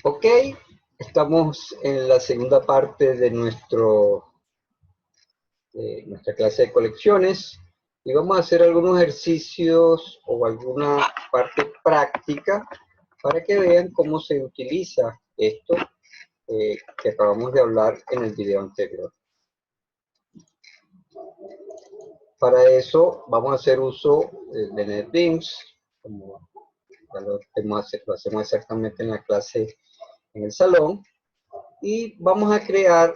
Ok, estamos en la segunda parte de nuestra clase de colecciones y vamos a hacer algunos ejercicios o alguna parte práctica para que vean cómo se utiliza esto que acabamos de hablar en el video anterior. Para eso vamos a hacer uso de NetBeans, como ya lo hacemos exactamente en la clase en el salón, y vamos a crear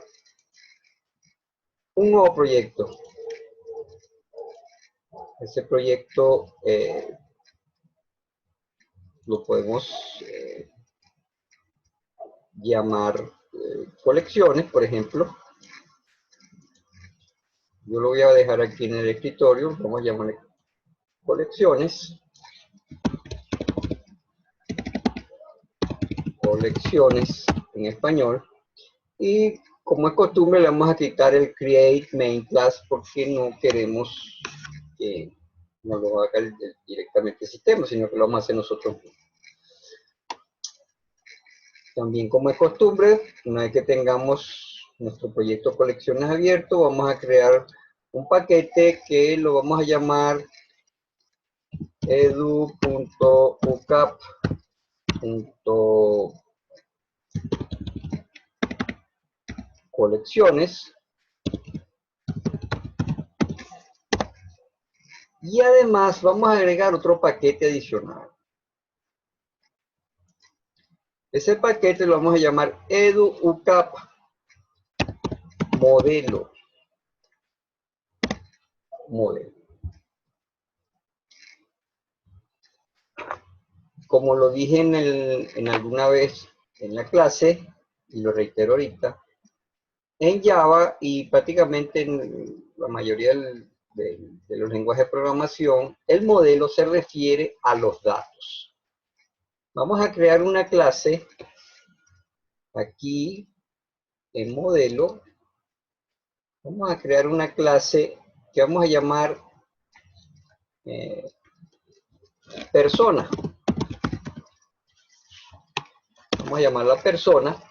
un nuevo proyecto. Ese proyecto lo podemos llamar colecciones, por ejemplo. Yo lo voy a dejar aquí en el escritorio, vamos a llamarle colecciones. Colecciones en español. Y como es costumbre, le vamos a quitar el create main class porque no queremos que nos lo haga directamente el sistema, sino que lo vamos a hacer nosotros mismos. También, como es costumbre, una vez que tengamos nuestro proyecto colecciones abierto, vamos a crear un paquete que lo vamos a llamar edu.ucap.colecciones. Y además vamos a agregar otro paquete adicional. Ese paquete lo vamos a llamar educap modelo. Como lo dije en alguna vez en la clase, y lo reitero ahorita, en Java y prácticamente en la mayoría de los lenguajes de programación, el modelo se refiere a los datos. Vamos a crear una clase aquí en modelo. Vamos a crear una clase que vamos a llamar persona. Vamos a llamarla persona.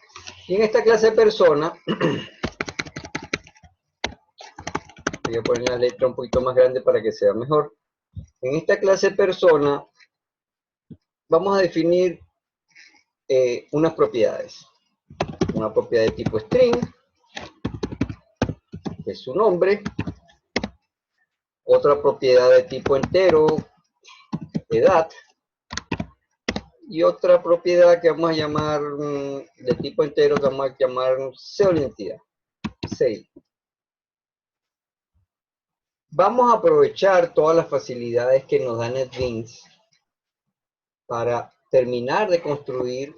Y en esta clase de persona, voy a poner la letra un poquito más grande para que sea mejor. En esta clase de persona, vamos a definir unas propiedades. Una propiedad de tipo string, que es su nombre. Otra propiedad de tipo entero, edad. Y otra propiedad que vamos a llamar de tipo entero, que vamos a llamar pseudo-identidad. Vamos a aprovechar todas las facilidades que nos da NetBeans para terminar de construir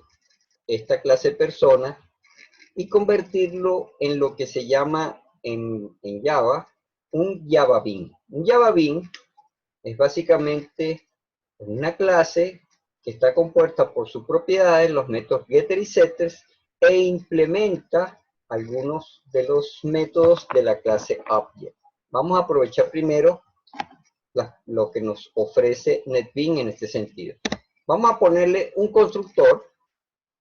esta clase persona y convertirlo en lo que se llama en Java un Java Bean. Un Java Bean es básicamente una clase que está compuesta por sus propiedades, los métodos getter y setters, e implementa algunos de los métodos de la clase object. Vamos a aprovechar primero lo que nos ofrece NetBeans en este sentido. Vamos a ponerle un constructor,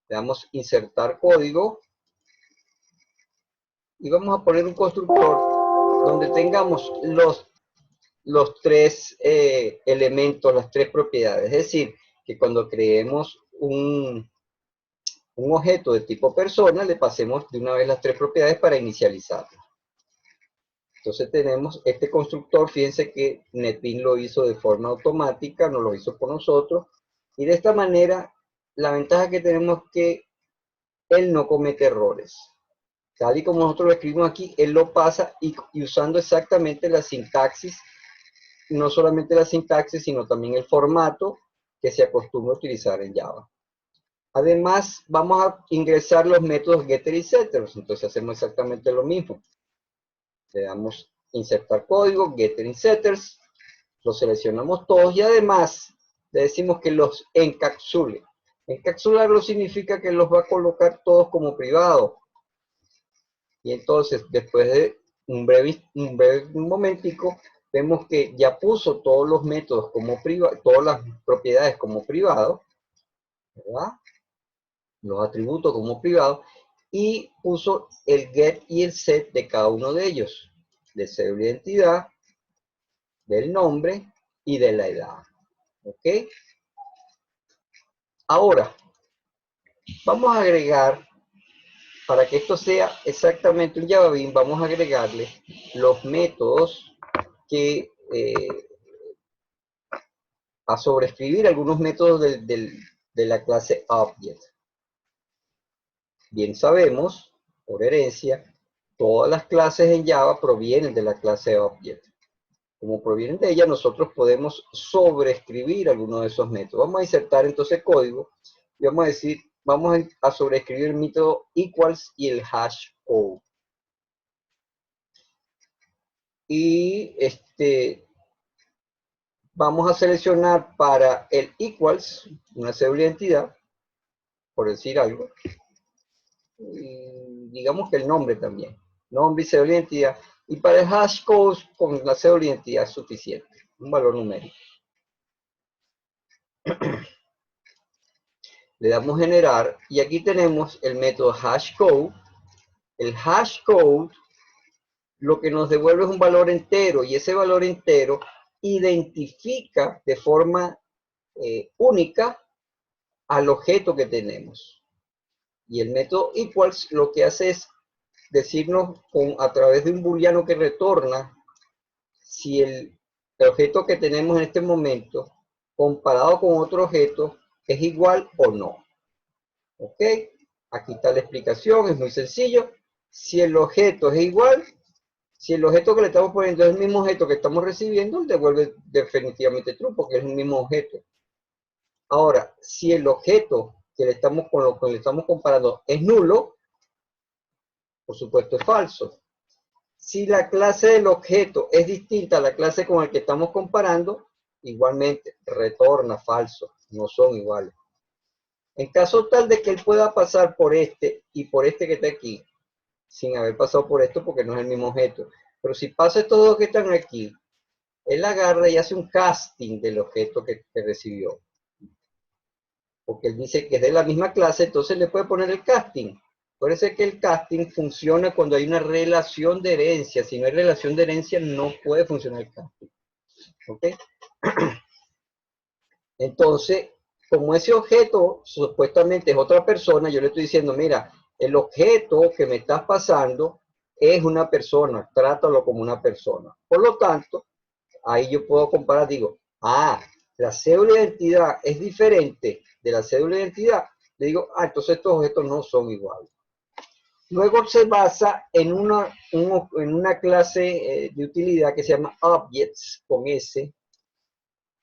le damos insertar código, y vamos a poner un constructor donde tengamos los tres elementos, las tres propiedades. Es decir, que cuando creemos un objeto de tipo persona, le pasemos de una vez las tres propiedades para inicializarlo. Entonces tenemos este constructor, fíjense que NetBeans lo hizo de forma automática, no lo hizo por nosotros, y de esta manera la ventaja que tenemos es que él no comete errores. Tal y como nosotros lo escribimos aquí, él lo pasa y usando exactamente la sintaxis, no solamente la sintaxis, sino también el formato que se acostumbra a utilizar en Java. Además, vamos a ingresar los métodos getter y setter, entonces hacemos exactamente lo mismo. Le damos insertar código, getter y setters, los seleccionamos todos y además le decimos que los encapsule. Encapsularlo significa que los va a colocar todos como privados. Y entonces, después de un breve momentico, vemos que ya puso todos los métodos como privados, todas las propiedades como privados, ¿verdad? los atributos como privados, y puso el get y el set de cada uno de ellos, de cédula de identidad, del nombre y de la edad. ¿Ok? Ahora, vamos a agregar, para que esto sea exactamente un Java Bean, vamos a agregarle los métodos que, a sobreescribir algunos métodos de la clase Object. Bien sabemos, por herencia, todas las clases en Java provienen de la clase Object. Como provienen de ella, nosotros podemos sobreescribir algunos de esos métodos. Vamos a insertar entonces código y vamos a decir, vamos a sobreescribir el método equals y el hash code. Y vamos a seleccionar para el equals una cédula de identidad, por decir algo, y digamos que el nombre también, nombre y cédula de identidad, y para el hash code con la cédula de identidad es suficiente, un valor numérico. Le damos generar y aquí tenemos el método hashCode. El hashCode lo que nos devuelve es un valor entero y ese valor entero identifica de forma única al objeto que tenemos. Y el método equals lo que hace es decirnos a través de un booleano que retorna si el objeto que tenemos en este momento comparado con otro objeto es igual o no. ¿Ok? Aquí está la explicación, es muy sencillo. Si el objeto es igual, si el objeto que le estamos poniendo es el mismo objeto que estamos recibiendo, devuelve definitivamente true porque es el mismo objeto. Ahora, si el objeto que le estamos, con lo que le estamos comparando es nulo, por supuesto es falso. Si la clase del objeto es distinta a la clase con la que estamos comparando, igualmente retorna falso, no son iguales. En caso tal de que él pueda pasar por este y por este que está aquí, sin haber pasado por esto porque no es el mismo objeto. Pero si pasa estos dos que están aquí, él agarra y hace un casting del objeto que recibió. Porque él dice que es de la misma clase, entonces le puede poner el casting. Parece que el casting funciona cuando hay una relación de herencia. Si no hay relación de herencia, no puede funcionar el casting. ¿Ok? Entonces, como ese objeto supuestamente es otra persona, yo le estoy diciendo, mira, el objeto que me estás pasando es una persona, trátalo como una persona. Por lo tanto, ahí yo puedo comparar, digo, la cédula de identidad es diferente de la cédula de identidad. Le digo, entonces estos objetos no son iguales. Luego se basa en una clase de utilidad que se llama Objects, con S,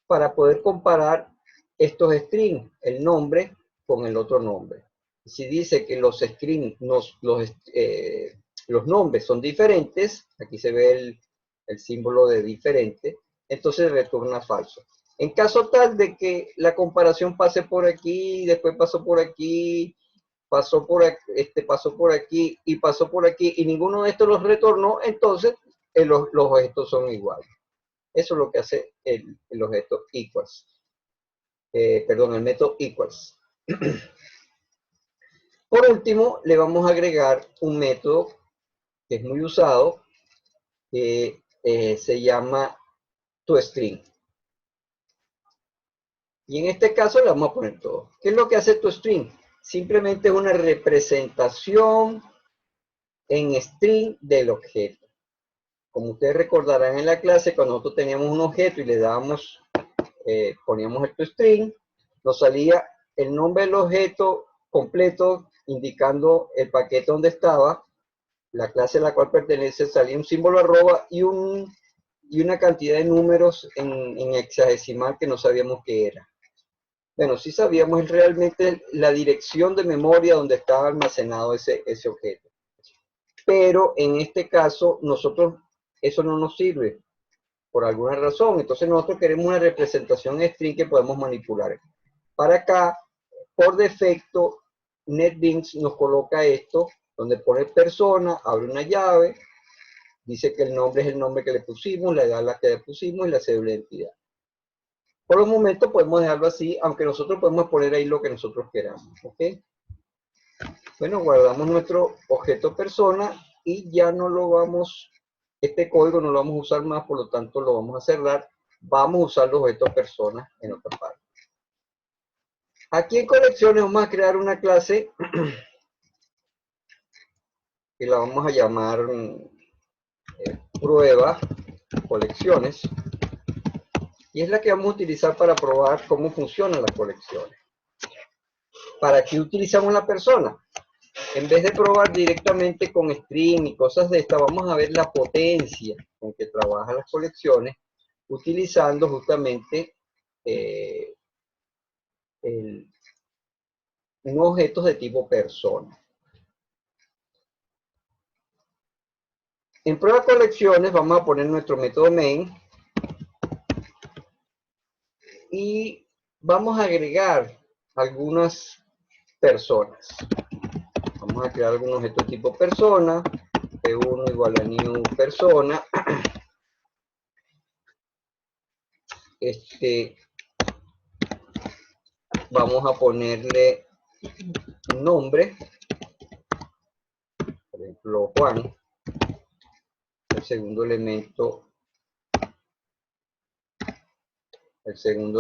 para poder comparar estos strings, el nombre con el otro nombre. Si dice que los strings, los nombres son diferentes, aquí se ve el símbolo de diferente, entonces retorna falso. En caso tal de que la comparación pase por aquí, después pasó por aquí, pasó por aquí y pasó por aquí y ninguno de estos los retornó, entonces los objetos son iguales. Eso es lo que hace el objeto equals. Perdón, el método equals. Por último, le vamos a agregar un método que es muy usado, que se llama toString. Y en este caso le vamos a poner todo. ¿Qué es lo que hace toString? Simplemente es una representación en string del objeto. Como ustedes recordarán en la clase, cuando nosotros teníamos un objeto y le dábamos, poníamos el toString, nos salía el nombre del objeto completo, indicando el paquete donde estaba, la clase a la cual pertenece, salía un símbolo arroba y una cantidad de números en hexadecimal que no sabíamos qué era. Bueno, sí sabíamos realmente la dirección de memoria donde estaba almacenado ese objeto. Pero en este caso, nosotros, eso no nos sirve por alguna razón. Entonces nosotros queremos una representación string que podemos manipular. Para acá, por defecto, NetBeans nos coloca esto, donde pone persona, abre una llave, dice que el nombre es el nombre que le pusimos, la edad la que le pusimos y la cédula de identidad. Por el momento podemos dejarlo así, aunque nosotros podemos poner ahí lo que nosotros queramos, ¿ok? Bueno, guardamos nuestro objeto persona y ya no lo vamos, este código no lo vamos a usar más, por lo tanto lo vamos a cerrar. Vamos a usar los objetos personas en otra parte. Aquí en colecciones vamos a crear una clase que la vamos a llamar prueba colecciones, y es la que vamos a utilizar para probar cómo funcionan las colecciones. ¿Para qué utilizamos la persona? En vez de probar directamente con string y cosas de esta, vamos a ver la potencia con que trabajan las colecciones, utilizando justamente un objeto de tipo persona. En prueba colecciones vamos a poner nuestro método main y vamos a agregar algunas personas. Vamos a crear algún objeto tipo persona, p1 igual a new persona. Vamos a ponerle un nombre, por ejemplo Juan. El segundo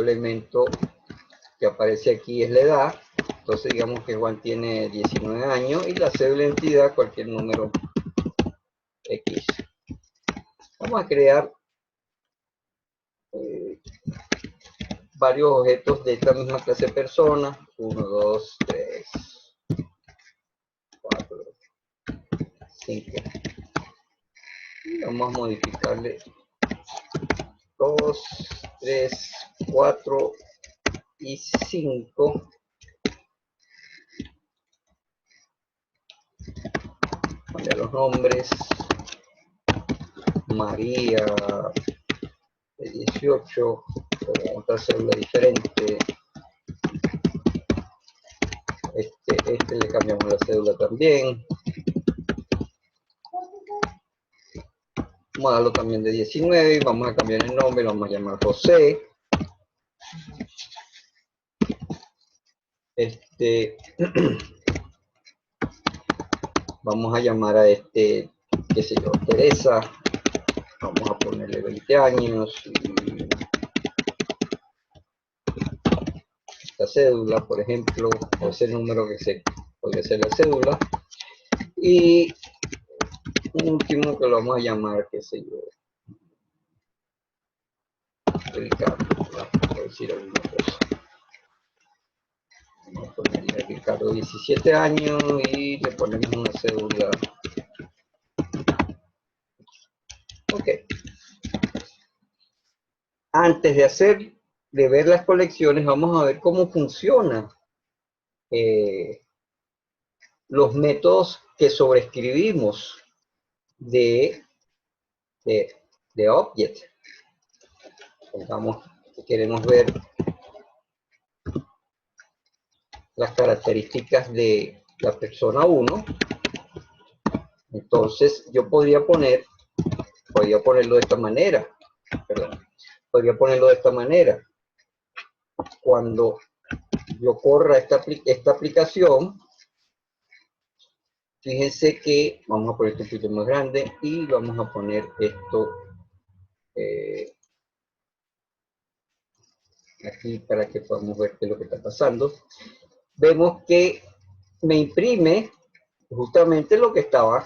elemento que aparece aquí es la edad. Entonces digamos que Juan tiene 19 años y la cédula de identidad cualquier número X. Vamos a crear varios objetos de esta misma clase persona. 1, 2, 3, 4, 5. Y vamos a modificarle 2, 3, 4 y 5. Poner los nombres. María de 18, con otra célula diferente. Este le cambiamos la cédula también. Vamos a darlo también de 19 y vamos a cambiar el nombre, lo vamos a llamar José. Vamos a llamar a qué sé yo, Teresa. Vamos a ponerle 20 años. Y esta cédula, por ejemplo, o ese número que se podría ser la cédula. Y un último que lo vamos a llamar, qué sé yo, Ricardo. Vamos a decir alguna cosa. Vamos a ponerle Ricardo 17 años y le ponemos una cédula. Ok. Antes de ver las colecciones, vamos a ver cómo funcionan los métodos que sobreescribimos de object. Digamos que queremos ver las características de la persona 1. Entonces yo podría ponerlo de esta manera. Podría ponerlo de esta manera. Cuando yo corra esta aplicación, fíjense que vamos a poner esto un poquito más grande y vamos a poner esto aquí para que podamos ver qué es lo que está pasando. Vemos que me imprime justamente lo que estaba,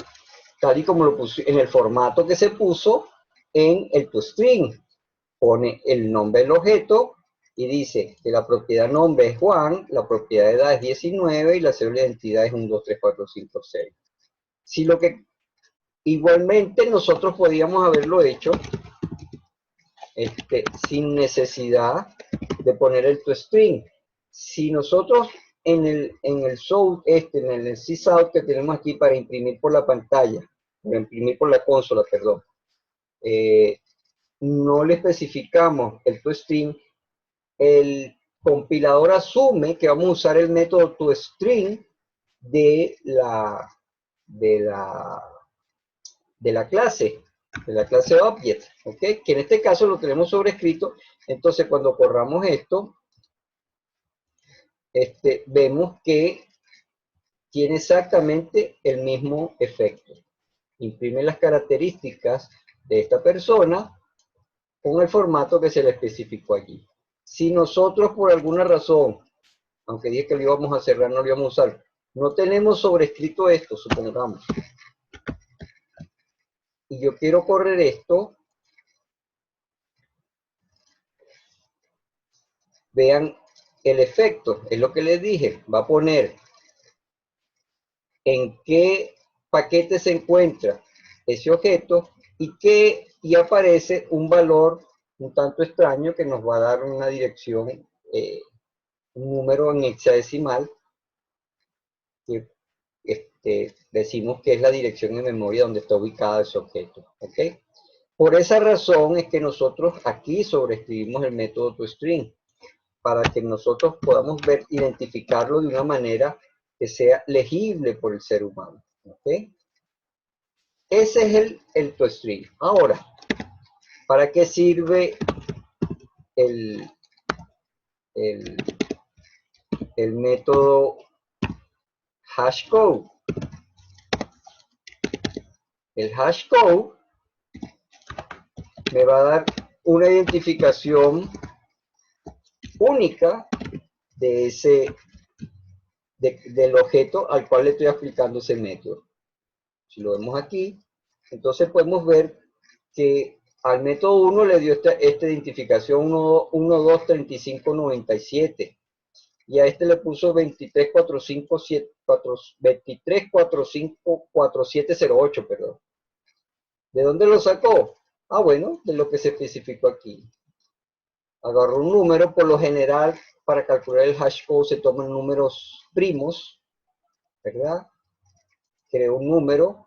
tal y como lo puse en el formato que se puso en el toString. Pone el nombre del objeto y dice que la propiedad nombre es Juan, la propiedad de edad es 19 y la cédula de identidad es 1, 2, 3, 4, 5, 6. Si lo que igualmente nosotros podíamos haberlo hecho sin necesidad de poner el toString. Si nosotros en el sysout que tenemos aquí para imprimir por la pantalla, para imprimir por la consola, perdón, no le especificamos el toString, el compilador asume que vamos a usar el método toString de la clase, object, ¿ok? Que en este caso lo tenemos sobrescrito. Entonces cuando corramos esto, vemos que tiene exactamente el mismo efecto. Imprime las características de esta persona con el formato que se le especificó allí. Si nosotros por alguna razón, aunque dije que lo íbamos a cerrar, no lo íbamos a usar, no tenemos sobrescrito esto, supongamos, y yo quiero correr esto, vean el efecto, es lo que les dije, va a poner en qué paquete se encuentra ese objeto y aparece un valor un tanto extraño que nos va a dar una dirección, un número en hexadecimal que decimos que es la dirección en memoria donde está ubicado ese objeto. ¿Ok? Por esa razón es que nosotros aquí sobreescribimos el método toString, para que nosotros podamos identificarlo de una manera que sea legible por el ser humano. ¿Ok? Ese es el toString. Ahora, ¿para qué sirve el, el, el método hashCode? El hashCode me va a dar una identificación única de del objeto al cual le estoy aplicando ese método. Si lo vemos aquí, entonces podemos ver que al método 1 le dio esta identificación 123597 y a este le puso 23454708, perdón. ¿De dónde lo sacó? Ah, bueno, de lo que se especificó aquí. Agarró un número, por lo general, para calcular el hashcode se toman números primos, ¿verdad? Creó un número,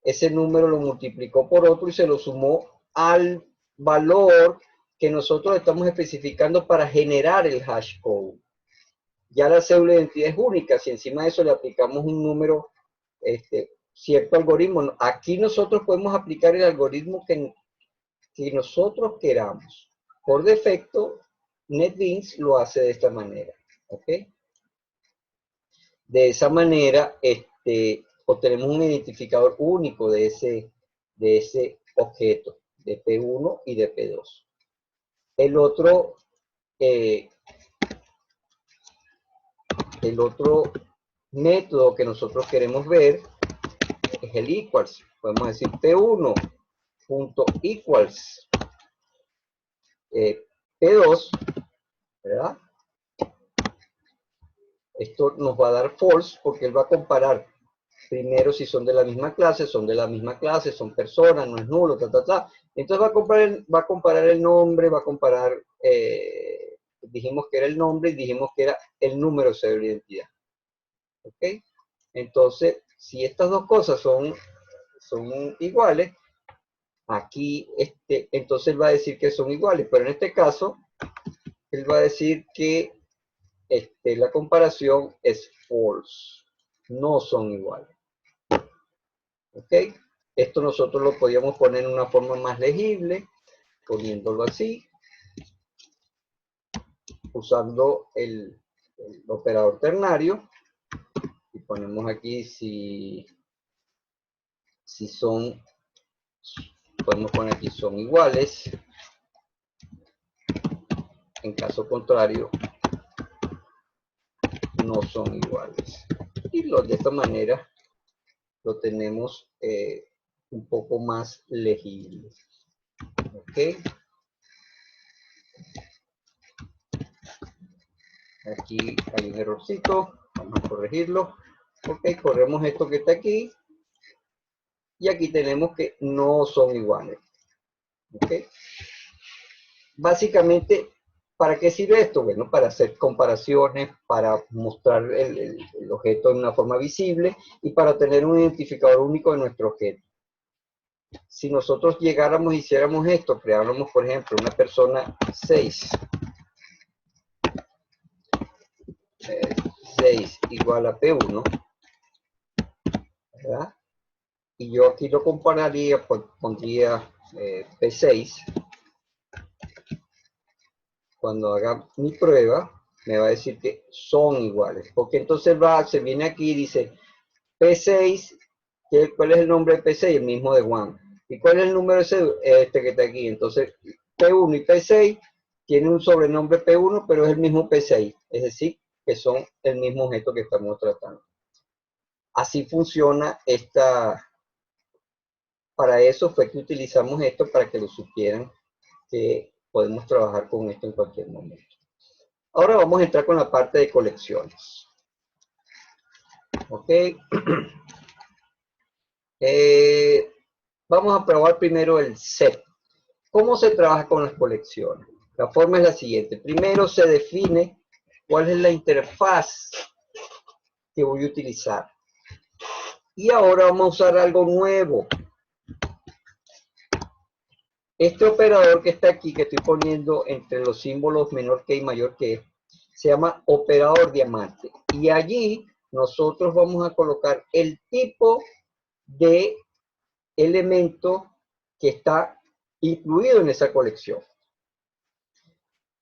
ese número lo multiplicó por otro y se lo sumó al valor que nosotros estamos especificando para generar el hashcode. Ya la cédula de identidad es única, si encima de eso le aplicamos un número, cierto algoritmo. Aquí nosotros podemos aplicar el algoritmo que nosotros queramos. Por defecto, NetBeans lo hace de esta manera. ¿Ok? De esa manera, obtenemos un identificador único de ese objeto, de P1 y de P2. El otro método que nosotros queremos ver es el equals. Podemos decir P1.equals P2, ¿verdad? Esto nos va a dar false porque él va a comparar primero si son de la misma clase, son personas, no es nulo, Entonces va a comparar el nombre, va a comparar, dijimos que era el nombre y dijimos que era el número de cédula de identidad. ¿Ok? Entonces, si estas dos cosas son iguales, aquí, entonces él va a decir que son iguales, pero en este caso, él va a decir que la comparación es false, no son iguales. ¿Ok? Esto nosotros lo podíamos poner en una forma más legible, poniéndolo así, usando el operador ternario, y ponemos aquí si son, podemos poner aquí son iguales, en caso contrario, no son iguales. Y de esta manera lo tenemos un poco más legible. ¿Ok? Aquí hay un errorcito, vamos a corregirlo. Ok, corremos esto que está aquí. Y aquí tenemos que no son iguales. ¿Ok? Básicamente, ¿para qué sirve esto? Bueno, para hacer comparaciones, para mostrar el objeto de una forma visible y para tener un identificador único de nuestro objeto. Si nosotros llegáramos y hiciéramos esto, creáramos, por ejemplo, una persona 6. 6 igual a P1, ¿verdad? Y yo aquí lo compararía, pondría P6. Cuando haga mi prueba, me va a decir que son iguales. Porque entonces se viene aquí y dice P6, ¿cuál es el nombre de P6? El mismo de Juan. ¿Y cuál es el número de este que está aquí? Entonces, P1 y P6 tienen un sobrenombre P1, pero es el mismo P6. Es decir, que son el mismo objeto que estamos tratando. Así funciona esta. Para eso fue que utilizamos esto, para que lo supieran, que podemos trabajar con esto en cualquier momento. Ahora vamos a entrar con la parte de colecciones. Ok. Vamos a probar primero el set. ¿Cómo se trabaja con las colecciones? La forma es la siguiente. Primero se define cuál es la interfaz que voy a utilizar. Y ahora vamos a usar algo nuevo. Este operador que está aquí, que estoy poniendo entre los símbolos menor que y mayor que, se llama operador diamante. Y allí nosotros vamos a colocar el tipo de elemento que está incluido en esa colección.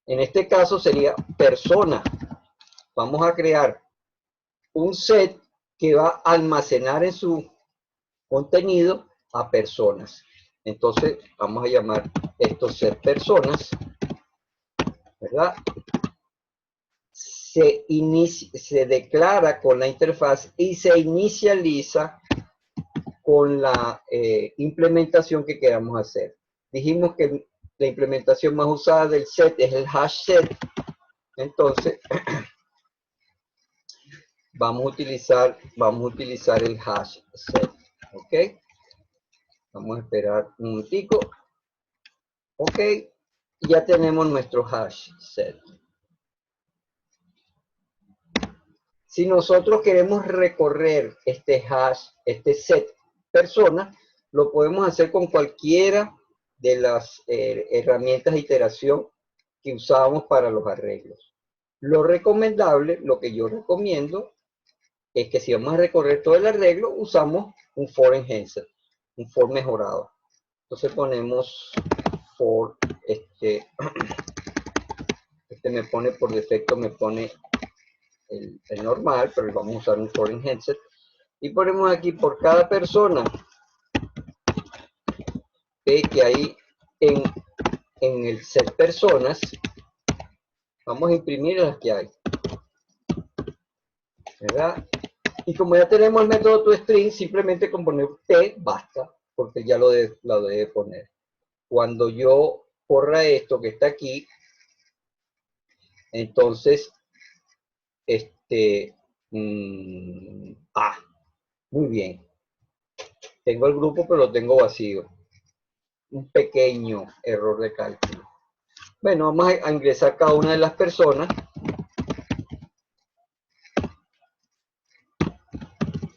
En este caso sería persona. Vamos a crear un set que va a almacenar en su contenido a personas. Entonces vamos a llamar estos set personas, ¿verdad? Se declara con la interfaz y se inicializa con la implementación que queramos hacer. Dijimos que la implementación más usada del set es el hash set. Entonces, vamos a utilizar el hash set. ¿Ok? Vamos a esperar un momentico. ¿Ok? Ya tenemos nuestro hash set. Si nosotros queremos recorrer este hash, este set persona, lo podemos hacer con cualquiera de las herramientas de iteración que usábamos para los arreglos. Lo recomendable, lo que yo recomiendo, es que si vamos a recorrer todo el arreglo, usamos un for enhancer, un for mejorado. Entonces ponemos for, este me pone por defecto, me pone el normal, pero vamos a usar un for enhancer. Y ponemos aquí por cada persona que hay en el set personas, vamos a imprimir las que hay, ¿verdad? Y como ya tenemos el método toString, simplemente con poner P basta, porque ya lo debe poner. Cuando yo corra esto que está aquí, entonces, muy bien. Tengo el grupo, pero lo tengo vacío. Un pequeño error de cálculo. Bueno, vamos a ingresar cada una de las personas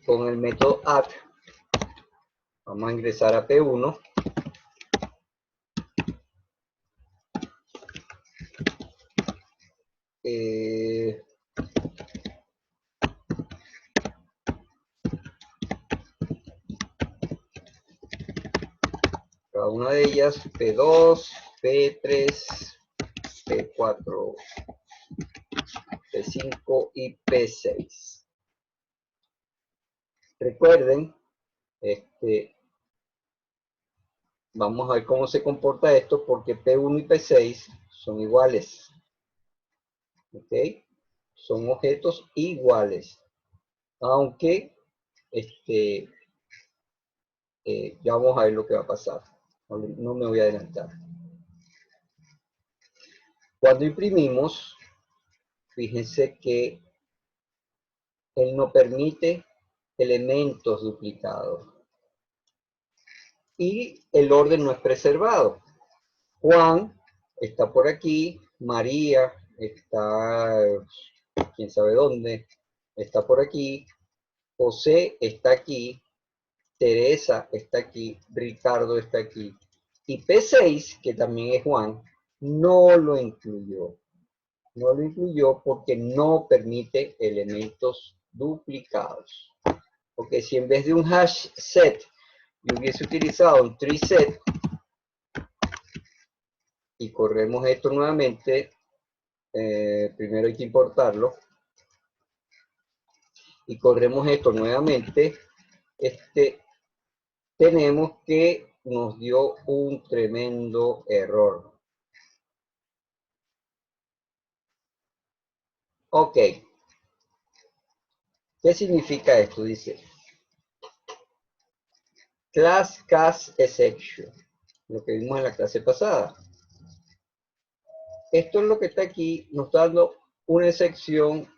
con el método add. Vamos a ingresar a P1. Cada una de ellas, P2, P3, P4, P5 y P6. Recuerden, vamos a ver cómo se comporta esto, porque P1 y P6 son iguales. ¿Ok? Son objetos iguales. Aunque, ya vamos a ver lo que va a pasar. No me voy a adelantar. Cuando imprimimos, fíjense que él no permite elementos duplicados. Y el orden no es preservado. Juan está por aquí, María está, quién sabe dónde, está por aquí, José está aquí, Teresa está aquí, Ricardo está aquí. Y P6, que también es Juan, no lo incluyó. No lo incluyó porque no permite elementos duplicados. Porque si en vez de un hash set yo hubiese utilizado un tree set y corremos esto nuevamente, primero hay que importarlo. Y corremos esto nuevamente. Tenemos que nos dio un tremendo error. Ok. ¿Qué significa esto? Dice class cast exception, lo que vimos en la clase pasada. Esto es lo que está aquí, nos está dando una excepción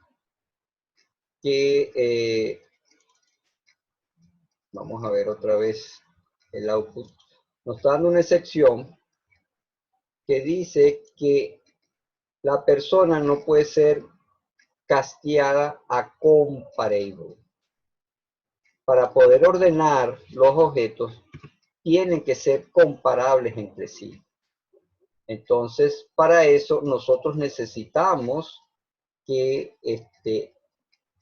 que vamos a ver otra vez el output. Nos está dando una excepción que dice que la persona no puede ser casteada a comparable. Para poder ordenar los objetos, tienen que ser comparables entre sí. Entonces, para eso nosotros necesitamos que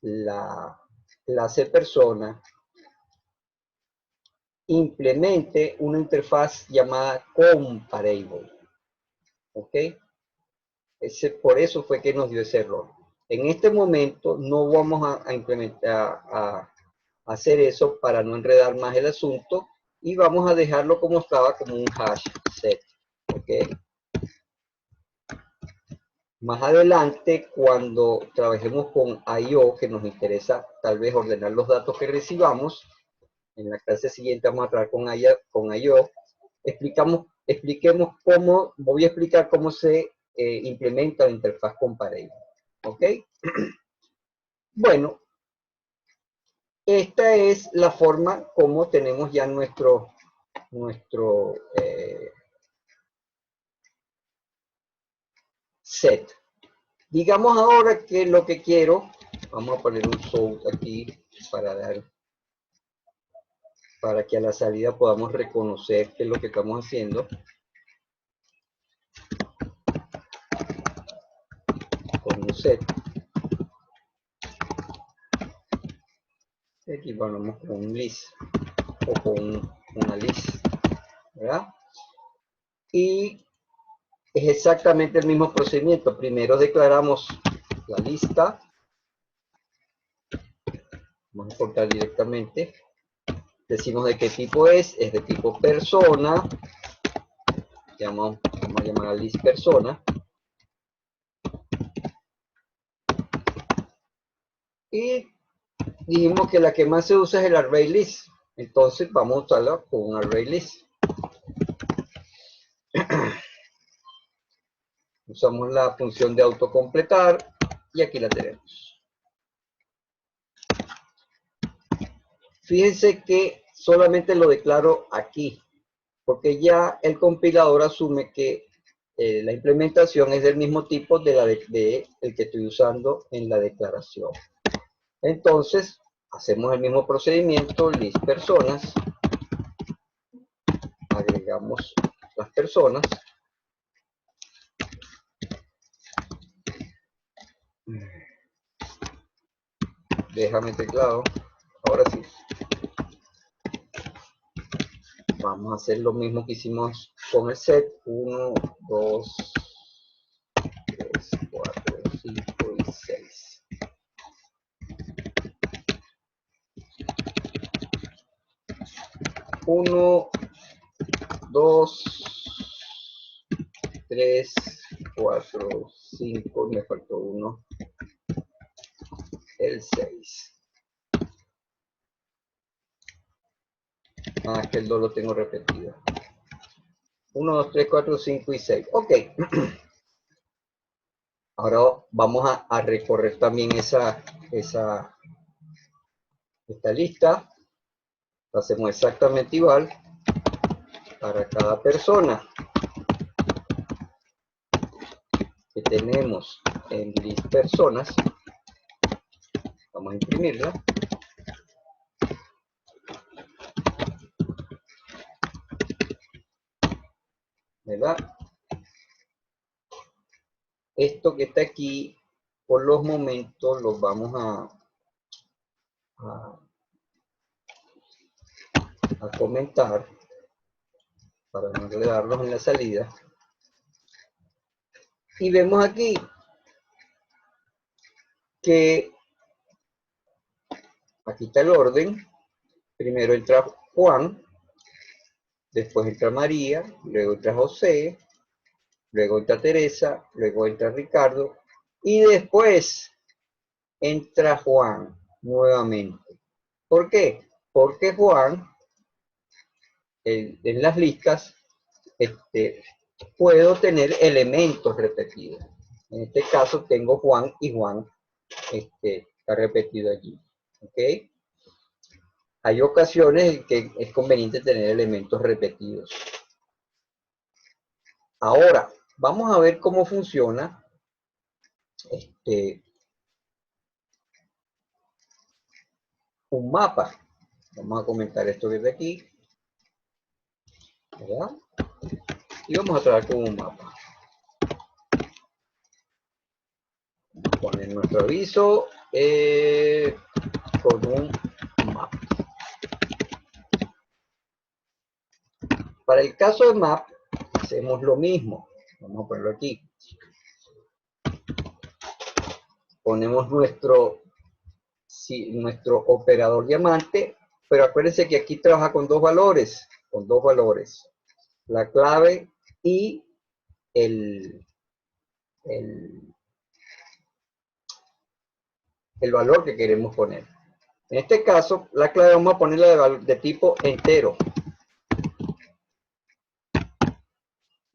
la clase persona implemente una interfaz llamada comparable. ¿Ok? Por eso fue que nos dio ese error. En este momento no vamos a implementar, a hacer eso para no enredar más el asunto y vamos a dejarlo como estaba, como un hash set. ¿Ok? Más adelante, cuando trabajemos con I/O, que nos interesa tal vez ordenar los datos que recibamos, en la clase siguiente vamos a trabajar con I/O, expliquemos cómo, voy a explicar cómo se implementa la interfaz comparable. ¿Ok? Bueno, esta es la forma como tenemos ya nuestro set. Digamos ahora que lo que quiero, vamos a poner un source aquí para que a la salida podamos reconocer qué es lo que estamos haciendo. Con un set. Aquí vamos con un list o con una list, ¿verdad? Y es exactamente el mismo procedimiento. Primero declaramos la lista. Vamos a importar directamente. Decimos de qué tipo es de tipo persona. Vamos a llamar a list persona. Y dijimos que la que más se usa es el array list. Entonces vamos a usarla con un array list. Usamos la función de autocompletar y aquí la tenemos. Fíjense que solamente lo declaro aquí, porque ya el compilador asume que la implementación es del mismo tipo de el que estoy usando en la declaración. Entonces, hacemos el mismo procedimiento, list personas, agregamos las personas, déjame teclado, ahora sí. Vamos a hacer lo mismo que hicimos con el set, 1, 2, 3, 4, 5 y 6. Uno, 2, 3, 4, 5, me faltó uno, el 6. Ah, que el 2 lo tengo repetido. 1, 2, 3, 4, 5 y 6. Ok. Ahora vamos a recorrer también esta lista. Lo hacemos exactamente igual para cada persona que tenemos en list personas. Vamos a imprimirla. ¿Verdad? Esto que está aquí, por los momentos, los vamos a comentar para no enredarlos en la salida. Y vemos aquí que aquí está el orden. Primero entra Juan, después entra María, luego entra José, luego entra Teresa, luego entra Ricardo y después entra Juan nuevamente. ¿Por qué? Porque Juan, en las listas, puedo tener elementos repetidos. En este caso tengo Juan y Juan está repetido allí. ¿Ok? Hay ocasiones en que es conveniente tener elementos repetidos. Ahora, vamos a ver cómo funciona un mapa. Vamos a comentar esto desde aquí, ¿verdad? Y vamos a trabajar con un mapa. Vamos a poner nuestro aviso con un mapa. Para el caso de map, hacemos lo mismo. Vamos a ponerlo aquí. Ponemos nuestro operador diamante, pero acuérdense que aquí trabaja con dos valores, la clave y el valor que queremos poner. En este caso, la clave vamos a ponerla de tipo entero.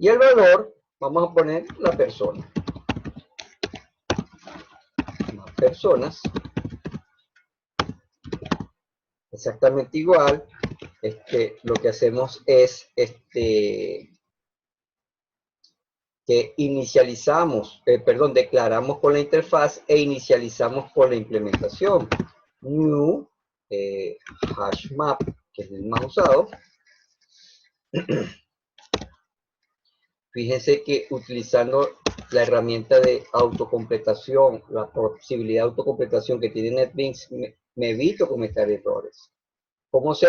Y el valor, vamos a poner la persona. Más personas. Exactamente igual. Lo que hacemos es que inicializamos, declaramos con la interfaz e inicializamos con la implementación. New hash map, que es el más usado. Fíjense que utilizando la herramienta de autocompletación, la posibilidad de autocompletación que tiene NetBeans, me evito cometer errores. ¿Cómo se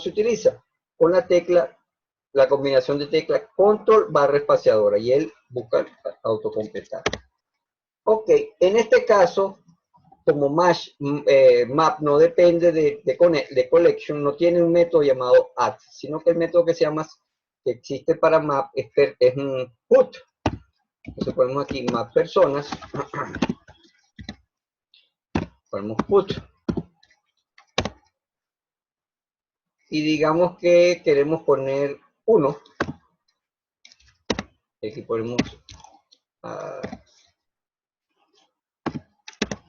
utiliza? Con la tecla, la combinación de tecla control barra espaciadora y él busca autocompletar. Ok, en este caso, como map no depende de collection, no tiene un método llamado add, sino que el método que existe para map es un put. Entonces ponemos aquí map personas, ponemos put. Y digamos que queremos poner 1. Aquí ponemos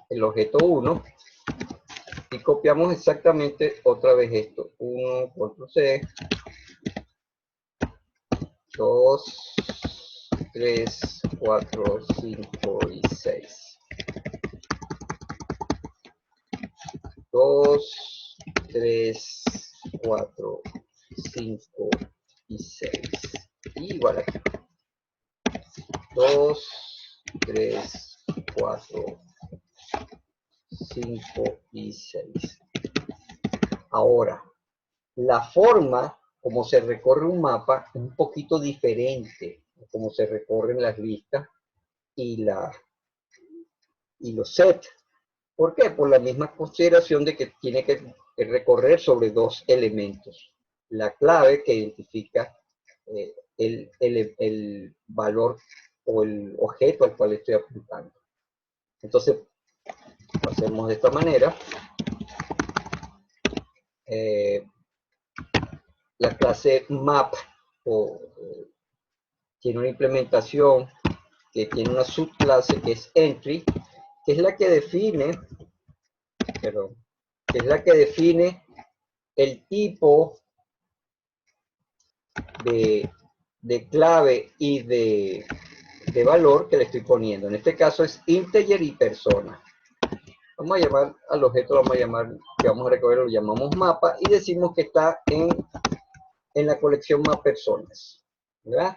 el objeto 1 y copiamos exactamente otra vez esto. 1, control C, 2, 3, 4, 5 y 6. 2, 3, 4, 5 y 6. Y igual aquí. 2, 3, 4, 5 y 6. Ahora, la forma como se recorre un mapa es un poquito diferente a como se recorren las listas y los sets. ¿Por qué? Por la misma consideración de que tiene que recorrer sobre dos elementos. La clave que identifica el valor o el objeto al cual estoy apuntando. Entonces, lo hacemos de esta manera. La clase map tiene una implementación que tiene una subclase que es entry, que es la que define, el tipo de clave y de valor que le estoy poniendo. En este caso es integer y persona. Vamos a llamar al objeto, que vamos a recoger, lo llamamos mapa y decimos que está en la colección map personas, ¿verdad?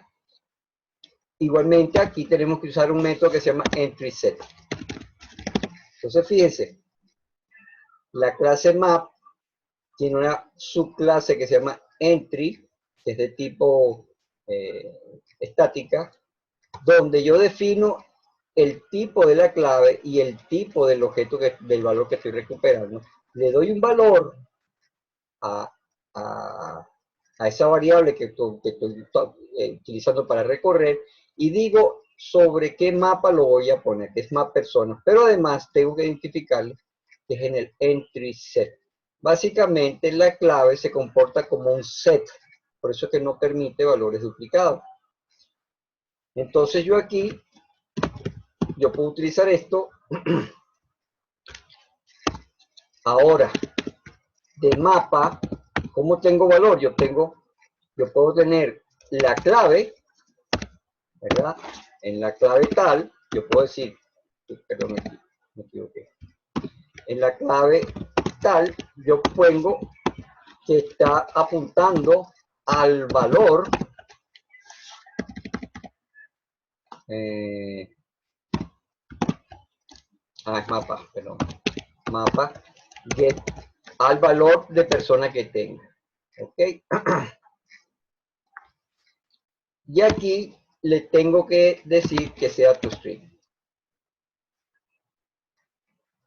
Igualmente aquí tenemos que usar un método que se llama entrySet. Entonces fíjense, la clase map tiene una subclase que se llama entry, que es de tipo estática, donde yo defino el tipo de la clave y el tipo del objeto del valor que estoy recuperando. Le doy un valor a, a, a esa variable que estoy utilizando para recorrer y digo sobre qué mapa lo voy a poner, que es map personas, pero además tengo que identificarlo, que es en el entry set. Básicamente la clave se comporta como un set, por eso es que no permite valores duplicados. Entonces yo aquí, yo puedo utilizar esto. Ahora, de mapa, ¿cómo tengo valor? Yo puedo tener la clave, ¿verdad? En la clave tal, yo puedo decir, perdón, me equivoqué. En la clave tal, yo pongo que está apuntando al valor es mapa, perdón, mapa get al valor de persona que tenga, ok. Y aquí le tengo que decir que sea toString.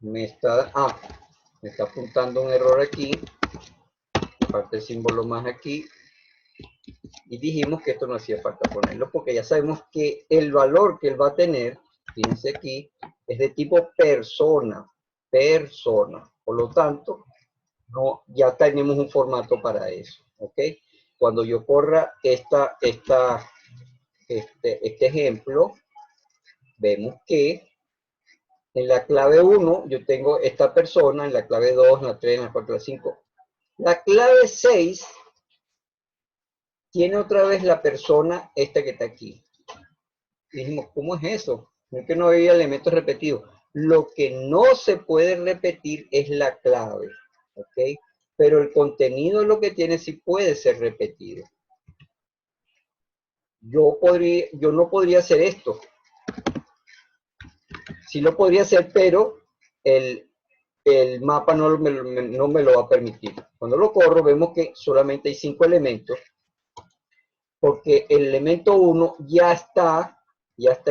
Me está apuntando un error aquí, parte el símbolo más aquí, y dijimos que esto no hacía falta ponerlo porque ya sabemos que el valor que él va a tener, fíjense aquí, es de tipo persona, por lo tanto, no, ya tenemos un formato para eso, ¿ok? Cuando yo corra este ejemplo, vemos que en la clave 1 yo tengo esta persona, en la clave 2, en la 3, en la 4, en la 5. La clave 6 tiene otra vez la persona esta que está aquí. Y dijimos, ¿cómo es eso? No es que no había elementos repetidos. Lo que no se puede repetir es la clave, ¿ok? Pero el contenido lo que tiene sí puede ser repetido. Yo no podría hacer esto. Sí lo podría hacer, pero el mapa no me lo va a permitir. Cuando lo corro vemos que solamente hay 5 elementos, porque el elemento 1 ya está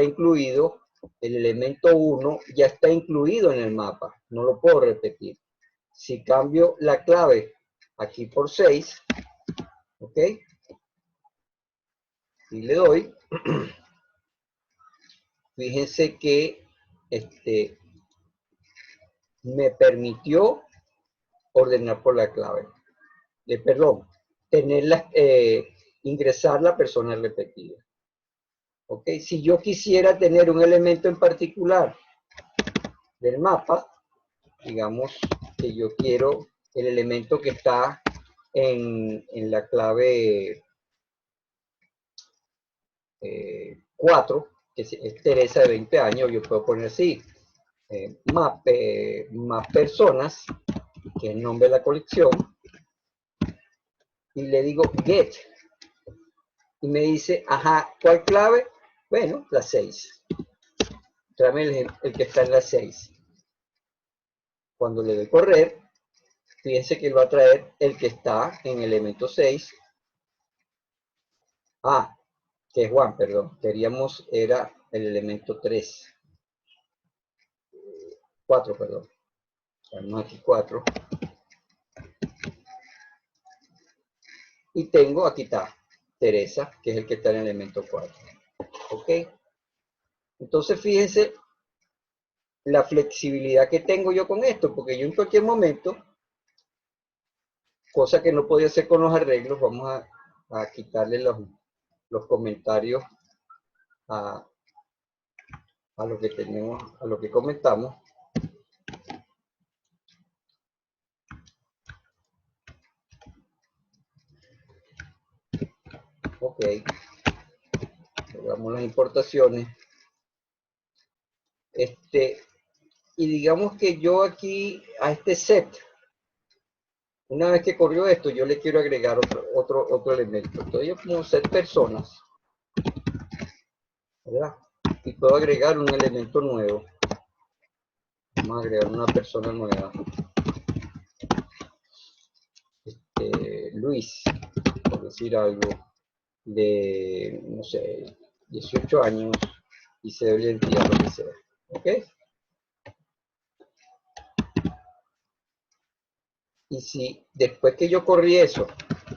incluido, el elemento 1 ya está incluido en el mapa, no lo puedo repetir. Si cambio la clave aquí por 6, ok, y le doy, fíjense que me permitió ordenar por la clave. Perdón, ingresar la persona repetida. ¿Ok? Si yo quisiera tener un elemento en particular del mapa, digamos que yo quiero el elemento que está en la clave 4, que es Teresa de 20 años, yo puedo poner así, map personas, que es el nombre de la colección, y le digo get, y me dice, ajá, ¿cuál clave? Bueno, la 6. Tráeme el que está en la 6. Cuando le doy correr, fíjense que él va a traer el que está en el elemento 6. Que es Juan, perdón. Queríamos, era el elemento 3. 4, perdón. Tenemos aquí 4. Y tengo, aquí está, Teresa, que es el que está en el elemento 4. ¿Ok? Entonces, fíjense la flexibilidad que tengo yo con esto, porque yo en cualquier momento, cosa que no podía hacer con los arreglos, vamos a quitarle los comentarios a lo que tenemos, a lo que comentamos. Ok, hagamos las importaciones. Y digamos que yo aquí a este set, una vez que corrió esto, yo le quiero agregar otro elemento. Entonces yo como set personas, ¿verdad? Y puedo agregar un elemento nuevo. Vamos a agregar una persona nueva. Luis, por decir algo, de, no sé, 18 años, y se debe identificar lo que sea. ¿Ok? Y si después que yo corrí eso,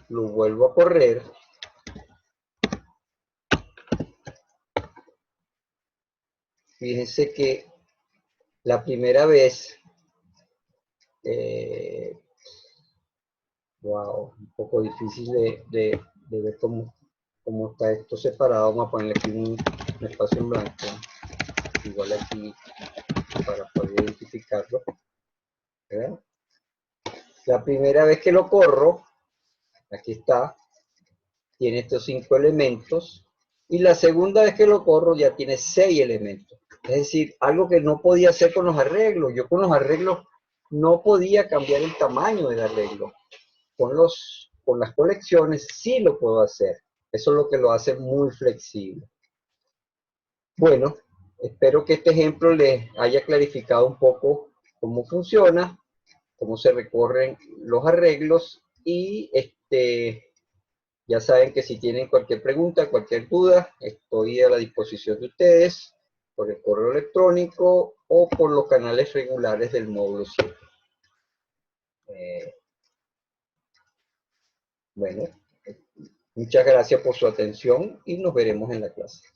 lo vuelvo a correr, fíjense que la primera vez, wow, un poco difícil de ver cómo está esto separado. Vamos a ponerle aquí un espacio en blanco, igual aquí, para poder identificarlo. ¿Verdad? La primera vez que lo corro, aquí está, tiene estos 5 elementos, y la segunda vez que lo corro ya tiene 6 elementos. Es decir, algo que no podía hacer con los arreglos. Yo con los arreglos no podía cambiar el tamaño del arreglo. Con las colecciones sí lo puedo hacer. Eso es lo que lo hace muy flexible. Bueno, espero que este ejemplo les haya clarificado un poco cómo funciona, cómo se recorren los arreglos y ya saben que si tienen cualquier pregunta, cualquier duda, estoy a la disposición de ustedes por el correo electrónico o por los canales regulares del módulo 7. Bueno, muchas gracias por su atención y nos veremos en la clase.